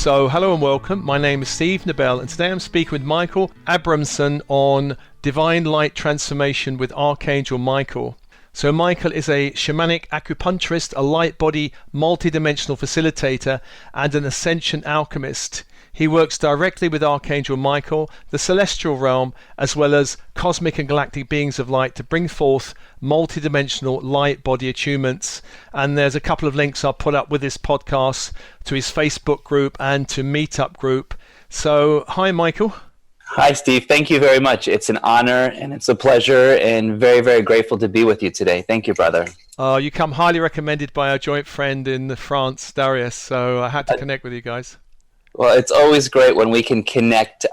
So, hello and welcome. My name is Steve Nobel, and today I'm speaking with Michael Abramson on Divine Light Transformation with Archangel Michael. So Michael is a Shamanic Acupuncturist, a Light Body Multidimensional Facilitator, and an Ascension Alchemist. He works directly with Archangel Michael, the celestial realm, as well as Cosmic and Galactic Beings of Light to bring forth multidimensional light body attunements. And there's a couple of links I'll put up with this podcast to his Facebook group and to Meetup group. So, hi Michael. Hi, Steve. Thank you very much. It's an honor and it's a pleasure and very, very grateful to be with you today. Thank you, brother. You come highly recommended by our joint friend in France, Darius, so I had to connect with you guys. Well, it's always great when we can connect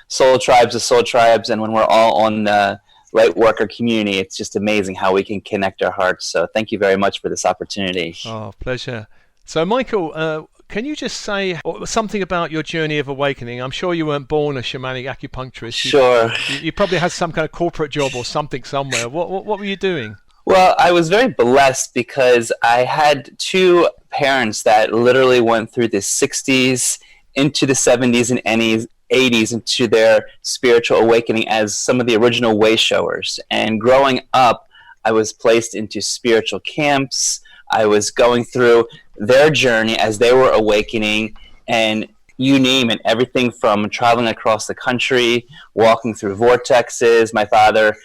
soul tribes to soul tribes, and when we're all on the light worker community, it's just amazing how we can connect our hearts. So thank you very much for this opportunity. Oh, pleasure. So, Michael, can you just say something about your journey of awakening? I'm sure you weren't born a shamanic acupuncturist. Sure. You probably had some kind of corporate job or something somewhere. What were you doing? Well, I was very blessed because I had two parents that literally went through the 60s into the 70s and 80s into their spiritual awakening as some of the original way showers. And growing up, I was placed into spiritual camps. I was going through their journey as they were awakening, and you name it, everything from traveling across the country, walking through vortexes, my father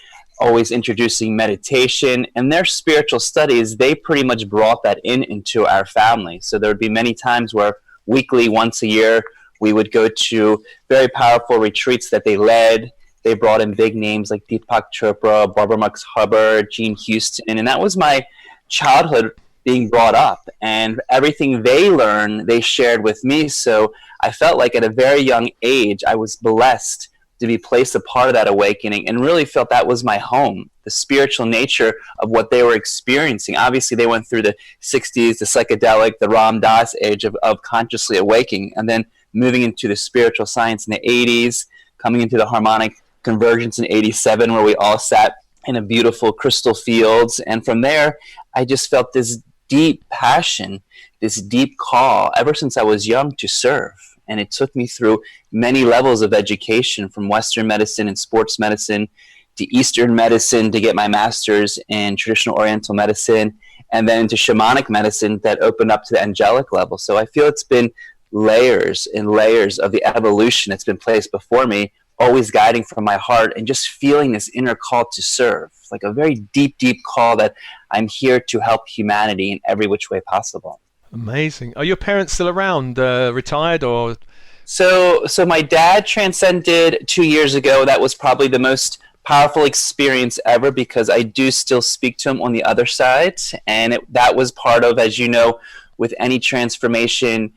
always introducing meditation, and their spiritual studies, they pretty much brought that into our family. So there would be many times where weekly, once a year, we would go to very powerful retreats that they led. They brought in big names like Deepak Chopra, Barbara Marx Hubbard, Gene Houston, and that was my childhood being brought up, and everything they learned, they shared with me. So I felt like at a very young age, I was blessed to be placed a part of that awakening and really felt that was my home, the spiritual nature of what they were experiencing. Obviously, they went through the 60s, the psychedelic, the Ram Dass age of consciously awakening, and then moving into the spiritual science in the 80s, coming into the harmonic convergence in 87, where we all sat in a beautiful crystal fields. And from there, I just felt this deep passion, this deep call ever since I was young to serve. And it took me through many levels of education, from Western medicine and sports medicine to Eastern medicine to get my master's in traditional Oriental medicine, and then into shamanic medicine that opened up to the angelic level. So I feel it's been layers and layers of the evolution that's been placed before me, always guiding from my heart and just feeling this inner call to serve, like a very deep, deep call that I'm here to help humanity in every which way possible. Amazing. Are your parents still around, retired or? So my dad transcended 2 years ago. That was probably the most powerful experience ever because I do still speak to him on the other side. And that was part of, as you know, with any transformation,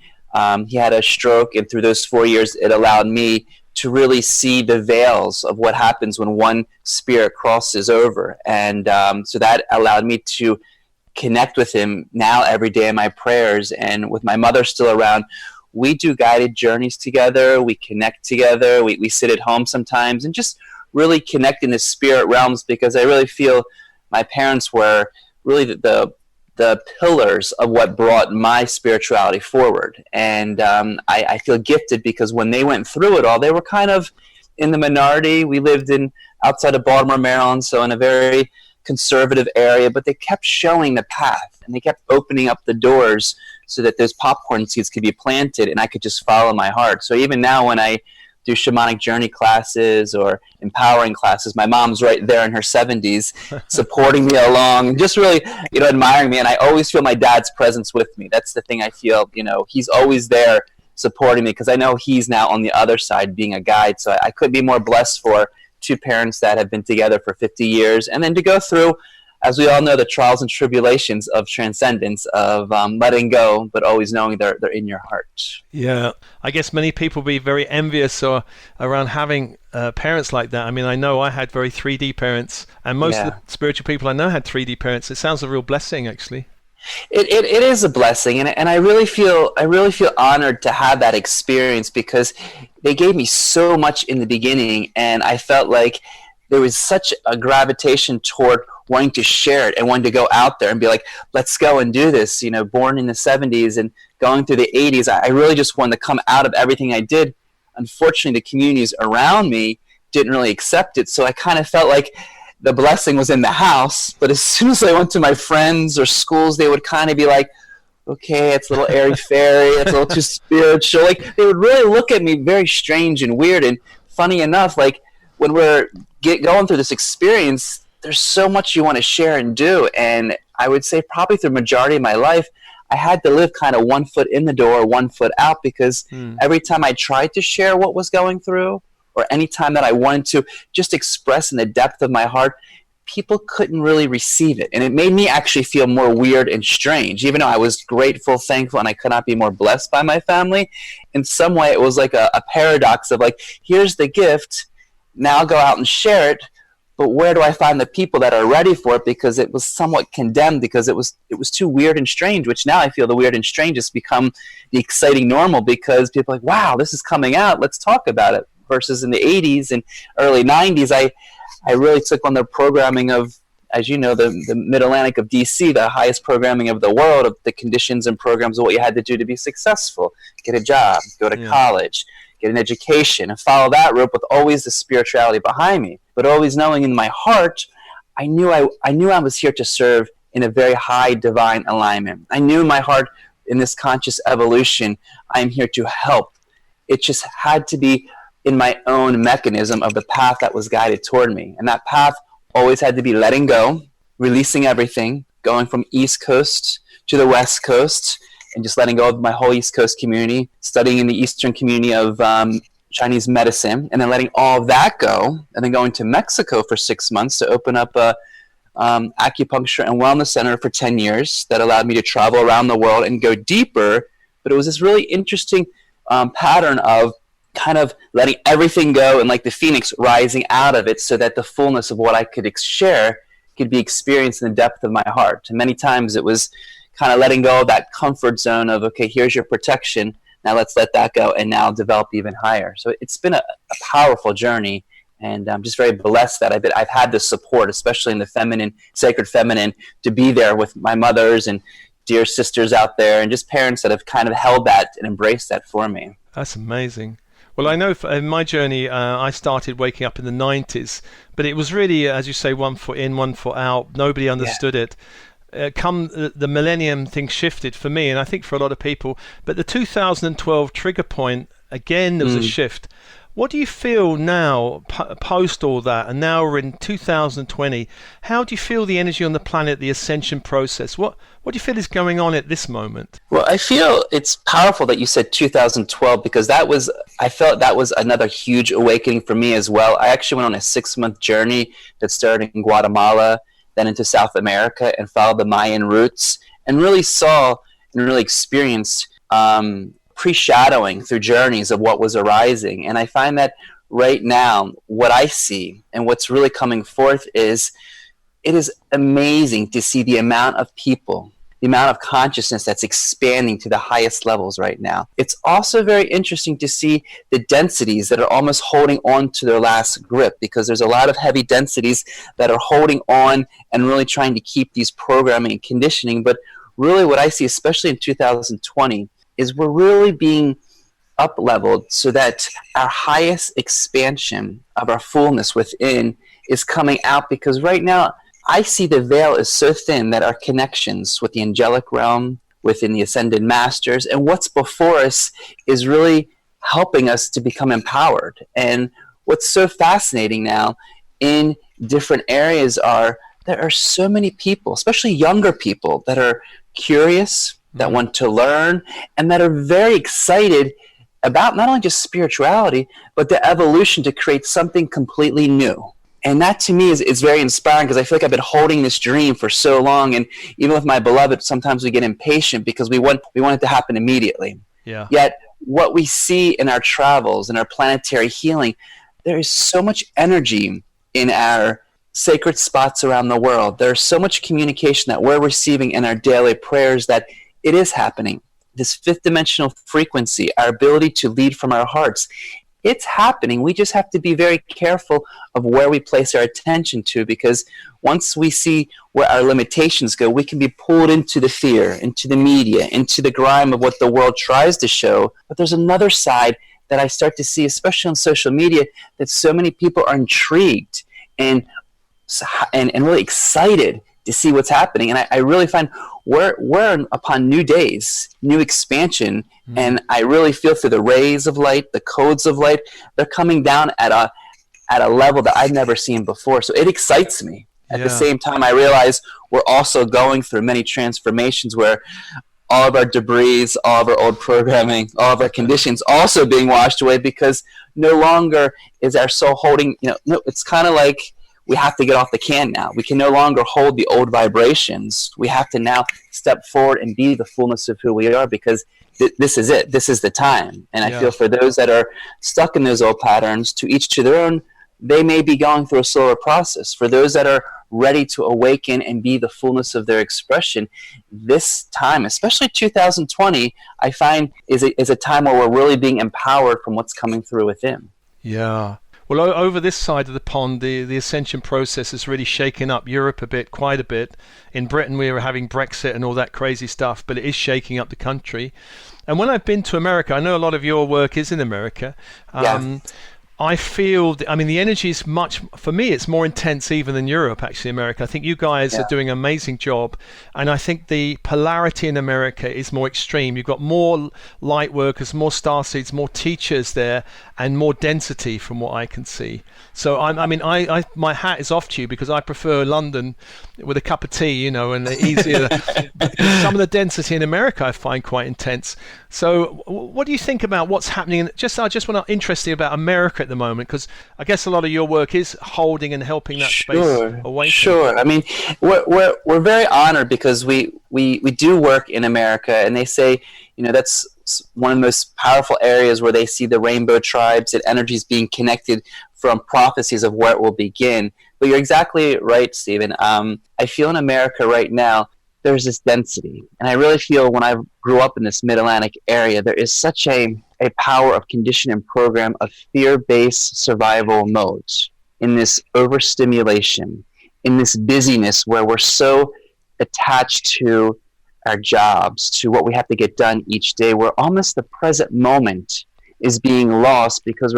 he had a stroke, and through those 4 years, it allowed me to really see the veils of what happens when one spirit crosses over. And so that allowed me to connect with him now every day in my prayers. And with my mother still around, we do guided journeys together. We connect together. We sit at home sometimes and just really connect in the spirit realms, because I really feel my parents were really the pillars of what brought my spirituality forward. And I feel gifted because when they went through it all, they were kind of in the minority. We lived outside of Baltimore, Maryland, so in a very conservative area, but they kept showing the path and they kept opening up the doors so that those popcorn seeds could be planted and I could just follow my heart. So even now when I do shamanic journey classes or empowering classes, my mom's right there in her 70s supporting me along, just really, admiring me. And I always feel my dad's presence with me. That's the thing I feel, he's always there supporting me, because I know he's now on the other side being a guide. So I couldn't be more blessed for two parents that have been together for 50 years. And then to go through, as we all know, the trials and tribulations of transcendence, of letting go, but always knowing they're in your heart. Yeah, I guess many people be very envious around having parents like that. I mean, I know I had very 3D parents, and most of the spiritual people I know had 3D parents. It sounds a real blessing, actually. It is a blessing, and I really feel honored to have that experience, because they gave me so much in the beginning, and I felt like there was such a gravitation toward wanting to share it and wanting to go out there and be like, let's go and do this. You know, born in the 70s and going through the 80s, I really just wanted to come out of everything I did. Unfortunately, the communities around me didn't really accept it. So I kind of felt like the blessing was in the house. But as soon as I went to my friends or schools, they would kind of be like, okay, it's a little airy-fairy, it's a little too spiritual. Like, they would really look at me very strange and weird. And funny enough, like, when we're going through this experience, there's so much you want to share and do. And I would say probably through the majority of my life, I had to live kind of 1 foot in the door, 1 foot out, because every time I tried to share what was going through, or any time that I wanted to just express in the depth of my heart, people couldn't really receive it. And it made me actually feel more weird and strange. Even though I was grateful, thankful, and I could not be more blessed by my family, in some way it was like a paradox of like, here's the gift, now go out and share it, but where do I find the people that are ready for it? Because it was somewhat condemned, because it was too weird and strange, which now I feel the weird and strange has become the exciting normal, because people are like, wow, this is coming out, let's talk about it. Versus in the 80s and early 90s, I really took on the programming of, as you know, the Mid-Atlantic of DC, the highest programming of the world, of the conditions and programs of what you had to do to be successful. Get a job, go to college, get an education, and follow that rope with always the spirituality behind me. But always knowing in my heart, I knew I was here to serve in a very high divine alignment. I knew in my heart, in this conscious evolution, I am here to help. It just had to be in my own mechanism of the path that was guided toward me. And that path always had to be letting go, releasing everything, going from East Coast to the West Coast, and just letting go of my whole East Coast community, studying in the Eastern community of Chinese medicine, and then letting all of that go, and then going to Mexico for 6 months to open up a acupuncture and wellness center for 10 years that allowed me to travel around the world and go deeper. But it was this really interesting pattern of kind of letting everything go and like the phoenix rising out of it, so that the fullness of what I could share could be experienced in the depth of my heart. And many times it was kind of letting go of that comfort zone of, okay, here's your protection, now let's let that go and now develop even higher. So it's been a powerful journey, and I'm just very blessed that I've had the support, especially in the feminine, sacred feminine, to be there with my mothers and dear sisters out there, and just parents that have kind of held that and embraced that for me. That's amazing. Well, I know in my journey, I started waking up in the 90s, but it was really, as you say, 1 foot in, 1 foot out. Nobody understood it. Come the millennium, things shifted for me, and I think for a lot of people. But the 2012 trigger point, again, there was a shift. What do you feel now, post all that, and now we're in 2020? How do you feel the energy on the planet, the ascension process? What do you feel is going on at this moment? Well, I feel it's powerful that you said 2012, because I felt that was another huge awakening for me as well. I actually went on a 6-month journey that started in Guatemala, then into South America, and followed the Mayan roots, and really saw and really experienced pre-shadowing through journeys of what was arising. And I find that right now, what I see and what's really coming forth is, it is amazing to see the amount of people, the amount of consciousness that's expanding to the highest levels right now. It's also very interesting to see the densities that are almost holding on to their last grip, because there's a lot of heavy densities that are holding on and really trying to keep these programming and conditioning. But really what I see, especially in 2020, is we're really being up-leveled so that our highest expansion of our fullness within is coming out. Because right now, I see the veil is so thin that our connections with the angelic realm, within the ascended masters, and what's before us is really helping us to become empowered. And what's so fascinating now in different areas there are so many people, especially younger people, that are curious, that want to learn, and that are very excited about not only just spirituality, but the evolution to create something completely new. And that to me is very inspiring, because I feel like I've been holding this dream for so long. And even with my beloved, sometimes we get impatient because we want it to happen immediately. Yeah. Yet what we see in our travels and our planetary healing, there is so much energy in our sacred spots around the world. There's so much communication that we're receiving in our daily prayers that it is happening. This fifth dimensional frequency, our ability to lead from our hearts, It's happening. We just have to be very careful of where we place our attention to, because once we see where our limitations go, we can be pulled into the fear, into the media, into the grime of what the world tries to show. But there's another side that I start to see, especially on social media, that so many people are intrigued and really excited to see what's happening. And I really find we're upon new days, new expansion, and I really feel through the rays of light, the codes of light, they're coming down at a level that I've never seen before. So it excites me. At the same time, I realize we're also going through many transformations where all of our debris, all of our old programming, all of our conditions also being washed away, because no longer is our soul holding, it's kind of like we have to get off the can now. We can no longer hold the old vibrations. We have to now step forward and be the fullness of who we are, because this is it. This is the time. And I feel for those that are stuck in those old patterns, to each to their own, they may be going through a slower process. For those that are ready to awaken and be the fullness of their expression, this time, especially 2020, I find is a time where we're really being empowered from what's coming through within. Yeah. Well, over this side of the pond, the ascension process has really shaken up Europe quite a bit. In Britain, we were having Brexit and all that crazy stuff, but it is shaking up the country. And when I've been to America, I know a lot of your work is in America. I feel, the energy is for me, it's more intense even than Europe, actually, America. I think you guys are doing an amazing job. And I think the polarity in America is more extreme. You've got more light workers, more starseeds, more teachers there, and more density from what I can see. So, my hat is off to you, because I prefer London with a cup of tea, and easier. Some of the density in America I find quite intense. So what do you think about what's happening? I just want to interested about America at the moment, because I guess a lot of your work is holding and helping that space awaken. Sure. We're very honored, because we do work in America, and they say, that's one of the most powerful areas where they see the rainbow tribes and energies being connected from prophecies of where it will begin. But you're exactly right, Stephen. I feel in America right now, there's this density. And I really feel when I grew up in this mid-Atlantic area, there is such a power of condition and program of fear-based survival modes, in this overstimulation, in this busyness where we're so attached to our jobs, to what we have to get done each day, where almost the present moment is being lost, because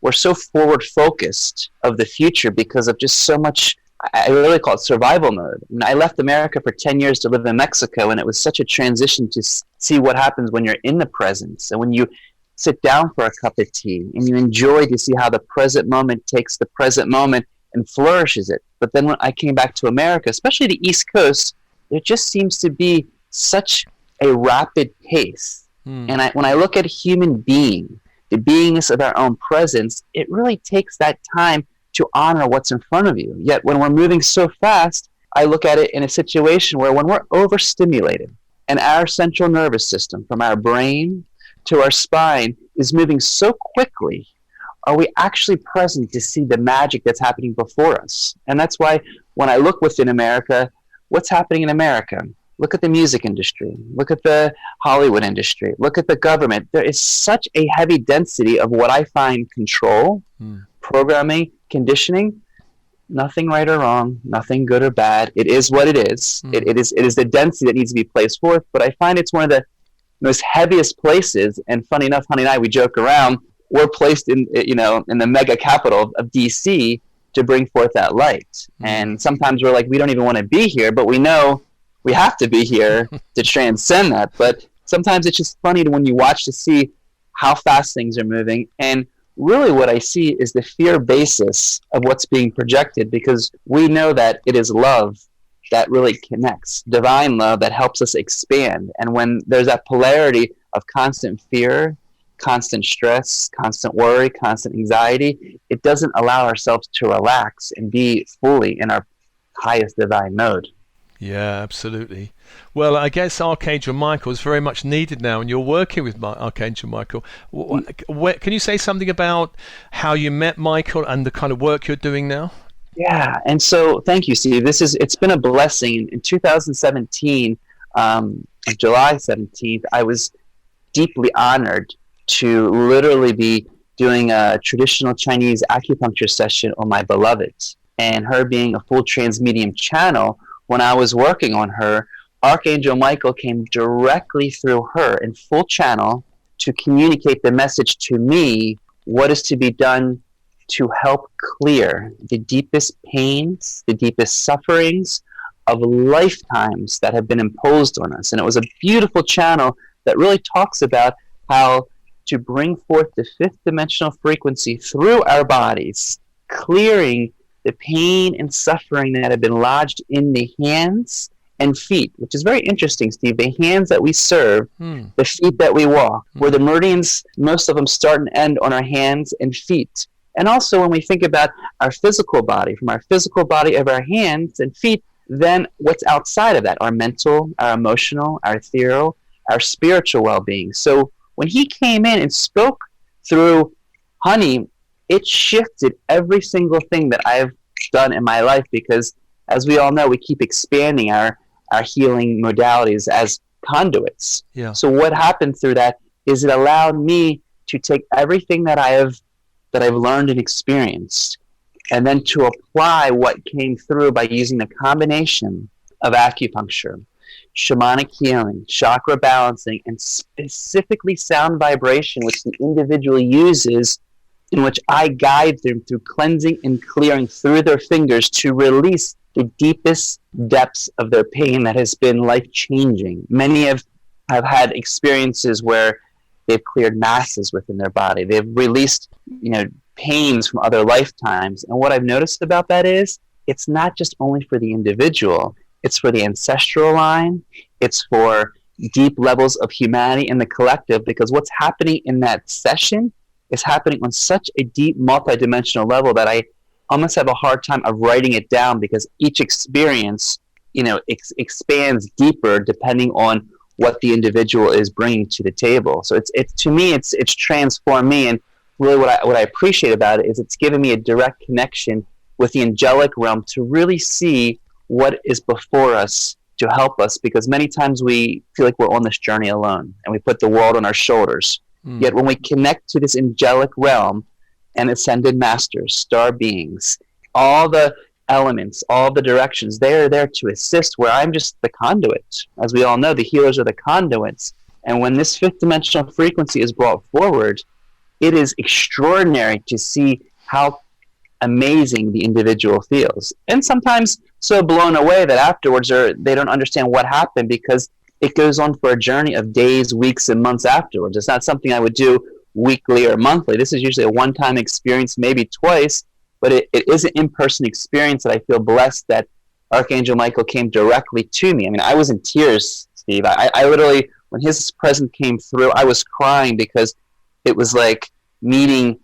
we're so forward focused of the future because of just so much. I really call it survival mode. I left America for 10 years to live in Mexico, and it was such a transition to see what happens when you're in the presence, and when you sit down for a cup of tea and you enjoy to see how the present moment takes the present moment and flourishes it. But then when I came back to America, especially the East Coast, there just seems to be such a rapid pace. And when I look at a human being, the beingness of our own presence, it really takes that time to honor what's in front of you. Yet when we're moving so fast, I look at it in a situation where when we're overstimulated and our central nervous system, from our brain to our spine, is moving so quickly, are we actually present to see the magic that's happening before us? And that's why when I look within America, what's happening in America? Look at the music industry. Look at the Hollywood industry. Look at the government. There is such a heavy density of what I find control, programming, conditioning. Nothing right or wrong, nothing good or bad. It is what it is. It is the density that needs to be placed forth. But I find it's one of the most heaviest places. And funny enough, honey and I, we joke around. We're placed in the mega capital of DC to bring forth that light. And sometimes we're like, we don't even want to be here, but we know we have to be here to transcend that. But sometimes it's just funny when you watch to see how fast things are moving. And really what I see is the fear basis of what's being projected, because we know that it is love that really connects, divine love that helps us expand. And when there's that polarity of constant fear, constant stress, constant worry, constant anxiety, it doesn't allow ourselves to relax and be fully in our highest divine mode. Yeah, absolutely. Well, I guess Archangel Michael is very much needed now, and you're working with Archangel Michael. Can you say something about how you met Michael and the kind of work you're doing now? Yeah, and so thank you, Steve. It's been a blessing. In 2017, July 17th, I was deeply honored to literally be doing a traditional Chinese acupuncture session on my beloved. And her being a full transmedium channel, when I was working on her, Archangel Michael came directly through her in full channel to communicate the message to me, what is to be done to help clear the deepest pains, the deepest sufferings of lifetimes that have been imposed on us. And it was a beautiful channel that really talks about how to bring forth the fifth dimensional frequency through our bodies, clearing the pain and suffering that have been lodged in the hands and feet, which is very interesting, Steve. The hands that we serve, the feet that we walk, where the meridians, most of them start and end on our hands and feet. And also when we think about our physical body, from our physical body of our hands and feet, then what's outside of that, our mental, our emotional, our ethereal, our spiritual well-being. So when he came in and spoke through honey, it shifted every single thing that I've done in my life, because as we all know, we keep expanding our healing modalities as conduits. Yeah. So what happened through that is it allowed me to take everything that I've learned and experienced, and then to apply what came through by using the combination of acupuncture, shamanic healing, chakra balancing, and specifically sound vibration, which the individual uses, in which I guide them through cleansing and clearing through their fingers to release the deepest depths of their pain that has been life-changing. Many have had experiences where they've cleared masses within their body. They've released, pains from other lifetimes. And what I've noticed about that is it's not just only for the individual, it's for the ancestral line, it's for deep levels of humanity in the collective, because what's happening in that session is happening on such a deep multidimensional level that I almost have a hard time of writing it down, because each experience, expands deeper depending on what the individual is bringing to the table. So it's to me, it's transformed me. And really what I appreciate about it is it's given me a direct connection with the angelic realm to really see what is before us to help us, because many times we feel like we're on this journey alone and we put the world on our shoulders. Yet when we connect to this angelic realm and ascended masters, star beings, all the elements, all the directions, they are there to assist, where I'm just the conduit. As we all know, the healers are the conduits. And when this fifth dimensional frequency is brought forward, it is extraordinary to see how amazing the individual feels. And sometimes so blown away that afterwards they don't understand what happened, because it goes on for a journey of days, weeks, and months afterwards. It's not something I would do weekly or monthly. This is usually a one-time experience, maybe twice, but it is an in-person experience that I feel blessed that Archangel Michael came directly to me. I mean, I was in tears, Steve. I literally, when his presence came through, I was crying, because it was like meeting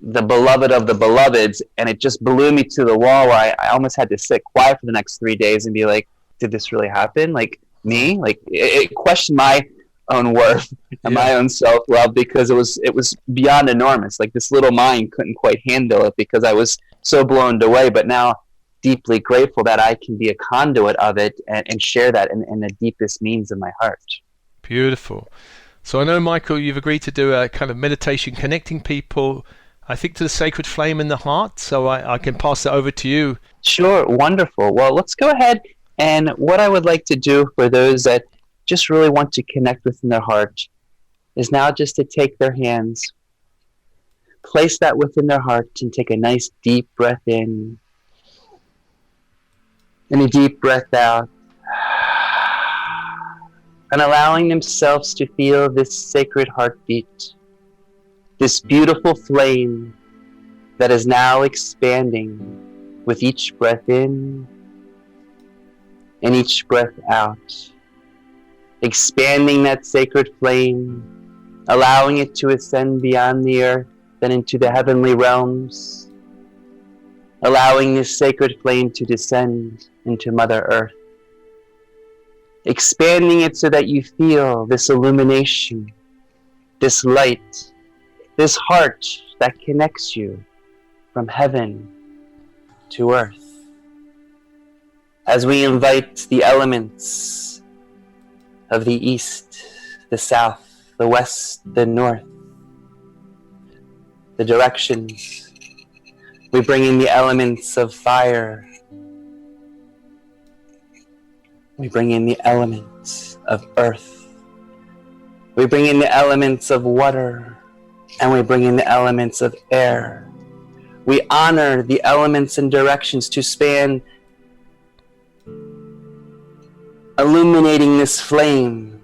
the beloved of the beloveds, and it just blew me to the wall, where I almost had to sit quiet for the next 3 days and be like, did this really happen? Like, me? Like, it questioned my own worth and my own self-love, because it was beyond enormous. Like, this little mind couldn't quite handle it, because I was so blown away. But now deeply grateful that I can be a conduit of it and share that in the deepest means of my heart. Beautiful. So I know, Michael, you've agreed to do a kind of meditation connecting people, I think, to the sacred flame in the heart. So I can pass that over to you. Sure. Wonderful. Well, let's go ahead. And what I would like to do for those that just really want to connect within their heart is now just to take their hands, place that within their heart, and take a nice deep breath in and a deep breath out, and allowing themselves to feel this sacred heartbeat, this beautiful flame that is now expanding with each breath in and each breath out, expanding that sacred flame, allowing it to ascend beyond the earth and into the heavenly realms, allowing this sacred flame to descend into Mother Earth, expanding it so that you feel this illumination, this light, this heart that connects you from heaven to earth. As we invite the elements of the east, the south, the west, the north, the directions. We bring in the elements of fire. We bring in the elements of earth. We bring in the elements of water. And we bring in the elements of air. We honor the elements and directions to span, illuminating this flame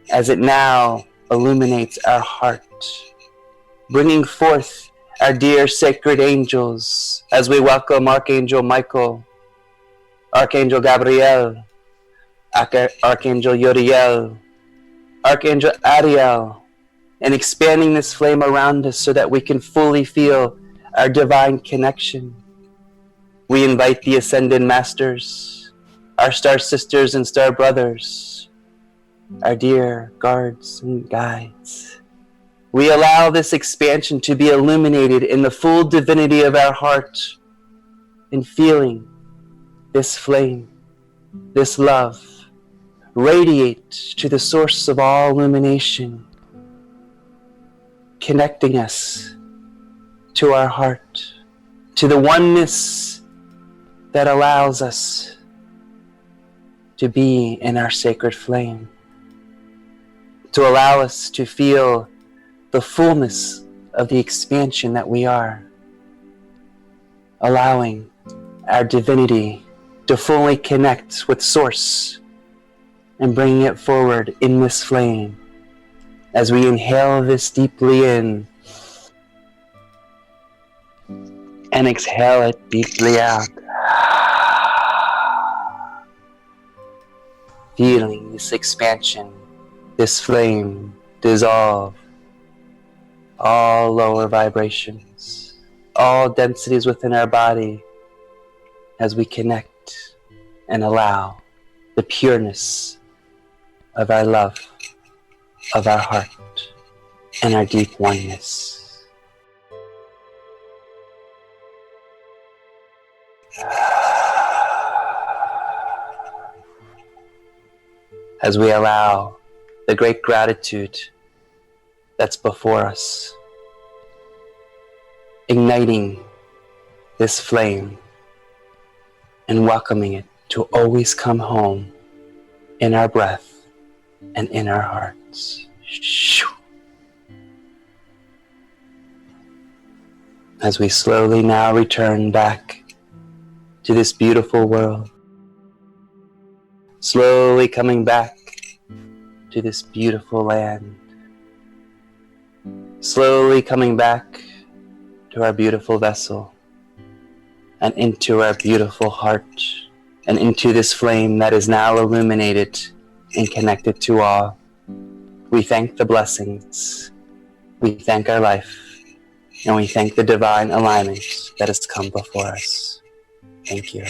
as it now illuminates our heart, bringing forth our dear sacred angels as we welcome Archangel Michael, Archangel Gabriel, Archangel Yoriel, Archangel Ariel, and expanding this flame around us so that we can fully feel our divine connection. We invite the Ascended Masters, our star sisters and star brothers, our dear guards and guides. We allow this expansion to be illuminated in the full divinity of our heart, in feeling this flame, this love, radiate to the source of all illumination, connecting us to our heart, to the oneness that allows us to be in our sacred flame, to allow us to feel the fullness of the expansion that we are, allowing our divinity to fully connect with Source and bringing it forward in this flame as we inhale this deeply in and exhale it deeply out. Feeling this expansion, this flame dissolve all lower vibrations, all densities within our body as we connect and allow the pureness of our love, of our heart, and our deep oneness. As we allow the great gratitude that's before us, igniting this flame and welcoming it to always come home in our breath and in our hearts. As we slowly now return back to this beautiful world, slowly coming back to this beautiful land, slowly coming back to our beautiful vessel and into our beautiful heart and into this flame that is now illuminated and connected to all. We thank the blessings, we thank our life, and we thank the divine alignment that has come before us. Thank you.